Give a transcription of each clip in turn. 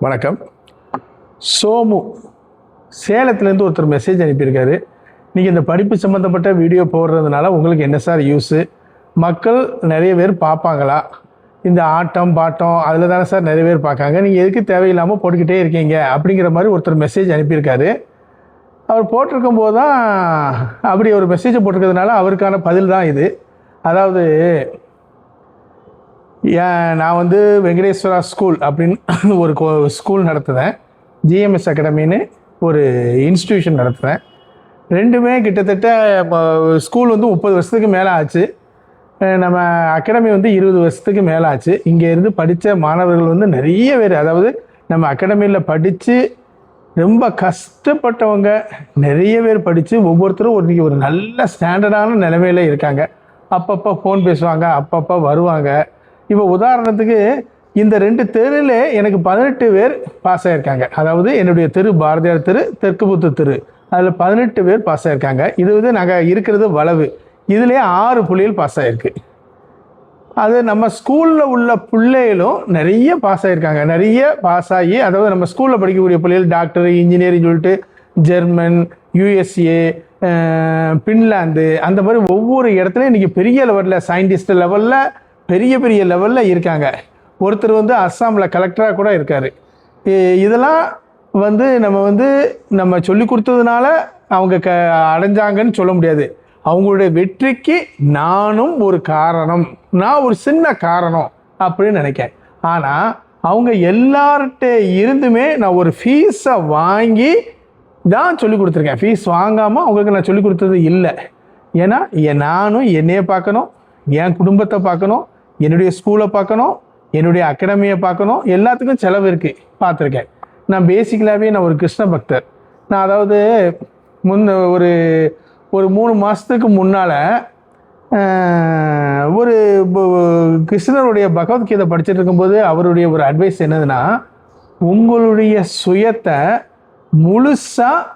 வணக்கம். சோமு சேலத்துலேருந்து ஒருத்தர் மெசேஜ் அனுப்பியிருக்காரு. நீங்கள் இந்த படிப்பு சம்மந்தப்பட்ட வீடியோ போடுறதுனால உங்களுக்கு என்ன சார் யூஸு? மக்கள் நிறைய பேர் பார்ப்பாங்களா? இந்த ஆட்டம் பாட்டம் அதில் தானே சார் நிறைய பேர் பார்க்காங்க, நீங்கள் எதுக்கு தேவையில்லாமல் போட்டுக்கிட்டே இருக்கீங்க அப்படிங்கிற மாதிரி ஒருத்தர் மெசேஜ் அனுப்பியிருக்காரு. அவர் போட்டிருக்கும் போது தான் அப்படி ஒரு மெசேஜை போட்டிருக்கிறதுனால அவருக்கான பதில் தான் இது. அதாவது நான் வந்து வெங்கடேஸ்வரா ஸ்கூல் அப்படின்னு ஒரு ஸ்கூல் நடத்துகிறேன். ஜிஎம்எஸ் அகாடமின்னு ஒரு இன்ஸ்டிடியூஷன் நடத்துகிறேன். ரெண்டுமே கிட்டத்தட்ட ஸ்கூல் வந்து 30 வருஷத்துக்கு மேலே ஆச்சு. நம்ம அகாடமி வந்து 20 வருஷத்துக்கு மேலே ஆச்சு. இங்கே இருந்து படித்த மாணவர்கள் வந்து நிறைய பேர், அதாவது நம்ம அகாடமியில் படித்து ரொம்ப கஷ்டப்பட்டவங்க நிறைய பேர் படித்து ஒவ்வொருத்தரும் ஒரு நல்ல ஸ்டாண்டர்டான நிலைமையில் இருக்காங்க. அப்பப்போ ஃபோன் பேசுவாங்க, அப்பப்போ வருவாங்க. இப்போ உதாரணத்துக்கு இந்த 2 தெருவில் எனக்கு 18 பேர் பாஸ் ஆகியிருக்காங்க. அதாவது என்னுடைய தெரு பாரதியார் தெரு, தெற்குபுத்து தெரு, அதில் 18 பேர் பாஸ் ஆகியிருக்காங்க. இது வந்து நாங்கள் இருக்கிறது வளவு, இதுலேயே 6 புள்ளிகள் பாஸ் ஆகிருக்கு. அது நம்ம ஸ்கூலில் உள்ள பிள்ளைகளும் நிறைய பாஸ் ஆகியிருக்காங்க. நிறைய பாஸ் ஆகி, அதாவது நம்ம ஸ்கூலில் படிக்கக்கூடிய பிள்ளைகள் டாக்டர், இன்ஜினியரிங் சொல்லிட்டு ஜெர்மன், யூஎஸ்ஏ, பின்லாந்து, அந்த மாதிரி ஒவ்வொரு இடத்துலையும் இன்றைக்கி பெரிய லெவலில் சயின்டிஸ்ட் லெவலில் பெரிய பெரிய லெவலில் இருக்காங்க. ஒருத்தர் வந்து அஸ்ஸாமில் கலெக்டராக கூட இருக்கார். இதெல்லாம் வந்து நம்ம சொல்லி கொடுத்ததுனால அவங்க அடைஞ்சாங்கன்னு சொல்ல முடியாது. அவங்களுடைய வெற்றிக்கு நானும் ஒரு காரணம், நான் ஒரு சின்ன காரணம் அப்படின்னு நினைக்கிறேன். ஆனால் அவங்க எல்லார்கிட்ட இருந்துமே நான் ஒரு ஃபீஸை வாங்கி தான் சொல்லி கொடுத்துருக்கேன். ஃபீஸ் வாங்காமல் அவங்களுக்கு நான் சொல்லி கொடுத்தது இல்லை. ஏன்னா நானும் என்னையை பார்க்கணும், என் குடும்பத்தை பார்க்கணும், என்னுடைய ஸ்கூலை பார்க்கணும், என்னுடைய அகாடமியை பார்க்கணும். எல்லாத்துக்கும் செலவு இருக்குது, பார்த்துருக்கேன். நான் பேசிக்கலாகவே நான் ஒரு கிருஷ்ண பக்தர். நான் அதாவது ஒரு 3 மாதத்துக்கு முன்னால் ஒரு கிருஷ்ணருடைய பகவத்கீதை படிச்சுட்டு இருக்கும்போது அவருடைய ஒரு அட்வைஸ் என்னதுன்னா, உங்களுடைய சுயத்தை முழுசாக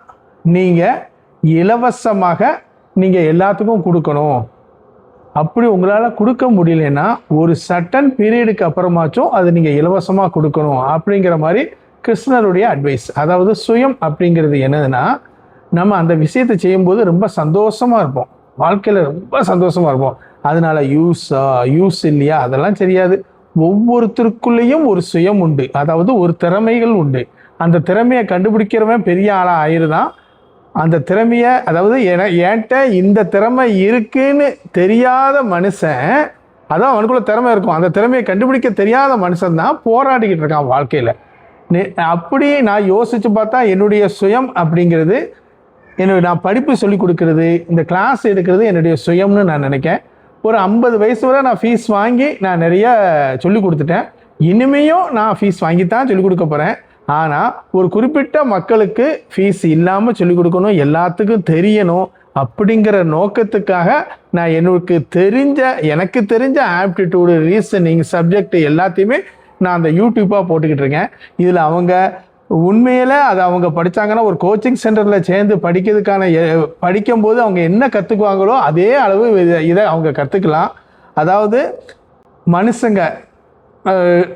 நீங்கள் இலவசமாக நீங்கள் எல்லாத்துக்கும் கொடுக்கணும். அப்படி உங்களால் கொடுக்க முடியலன்னா ஒரு சர்டன் பீரியடுக்கு அப்புறமாச்சும் அது நீங்கள் இலவசமாக கொடுக்கணும் அப்படிங்கிற மாதிரி கிருஷ்ணருடைய அட்வைஸ். அதாவது சுயம் அப்படிங்கிறது என்னதுன்னா, நம்ம அந்த விஷயத்தை செய்யும்போது ரொம்ப சந்தோஷமாக இருப்போம், வாழ்க்கையில் ரொம்ப சந்தோஷமாக இருப்போம். அதனால யூஸ் இல்லையா அதெல்லாம் தெரியாது. ஒவ்வொருத்தருக்குள்ளேயும் ஒரு சுயம் உண்டு, அதாவது ஒரு திறமைகள் உண்டு. அந்த திறமையை கண்டுபிடிக்கிறவன் பெரிய ஆளாக ஆயிருதான். அந்த திறமையை, அதாவது என்கிட்ட இந்த திறமை இருக்குன்னு தெரியாத மனுஷன், அதான் அவனுக்குள்ள திறமை இருக்கும், அந்த திறமையை கண்டுபிடிக்க தெரியாத மனுஷன் தான் போராடிக்கிட்டு இருக்கான் வாழ்க்கையில். அப்படி நான் யோசித்து பார்த்தா என்னுடைய சுயம் அப்படிங்கிறது, நான் படிப்பு சொல்லி கொடுக்கறது, இந்த கிளாஸ் எடுக்கிறது என்னுடைய சுயம்னு நான் நினைக்கிறேன். ஒரு 50 வயசு வரை நான் ஃபீஸ் வாங்கி நான் நிறைய சொல்லி கொடுத்துட்டேன். இனிமேயும் நான் ஃபீஸ் வாங்கித்தான் சொல்லிக் கொடுக்க போகிறேன். ஆனால் ஒரு குறிப்பிட்ட மக்களுக்கு ஃபீஸ் இல்லாமல் சொல்லிக் கொடுக்கணும், எல்லாத்துக்கும் தெரியணும் அப்படிங்கிற நோக்கத்துக்காக நான் எனக்கு தெரிஞ்ச ஆப்டிடியூடு, ரீசனிங், சப்ஜெக்ட் எல்லாத்தையுமே நான் அந்த யூடியூப்பாக போட்டுக்கிட்டு இருக்கேன். இதில் அவங்க உண்மையில் அதை அவங்க படித்தாங்கன்னா ஒரு கோச்சிங் சென்டரில் சேர்ந்து படிக்கும்போது அவங்க என்ன கற்றுக்குவாங்களோ அதே அளவு இதை அவங்க கற்றுக்கலாம். அதாவது மனுஷங்க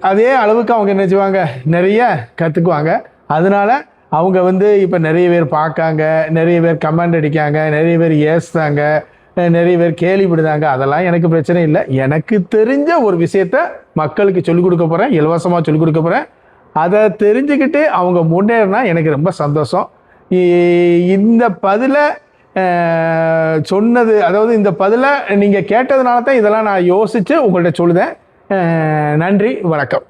அதே அளவுக்கு அவங்க என்ன செய்வாங்க, நிறைய கற்றுக்குவாங்க. அதனால் அவங்க இப்போ நிறைய பேர் பார்க்காங்க, நிறைய பேர் கமெண்ட் அடிக்காங்க, நிறைய பேர் ஏசுறாங்க, நிறைய பேர் கேள்விப்படுதாங்க. அதெல்லாம் எனக்கு பிரச்சனை இல்லை. எனக்கு தெரிஞ்ச ஒரு விஷயத்த மக்களுக்கு சொல்லிக் கொடுக்க போகிறேன், இலவசமாக சொல்லிக் கொடுக்க போகிறேன். அதை தெரிஞ்சுக்கிட்டு அவங்க முன்னேறினா எனக்கு ரொம்ப சந்தோஷம். இந்த பதிலை சொன்னது, அதாவது இந்த பதிலை நீங்கள் கேட்டதுனால தான் இதெல்லாம் நான் யோசித்து உங்கள்கிட்ட சொல்லுதேன். நன்றி, வணக்கம்.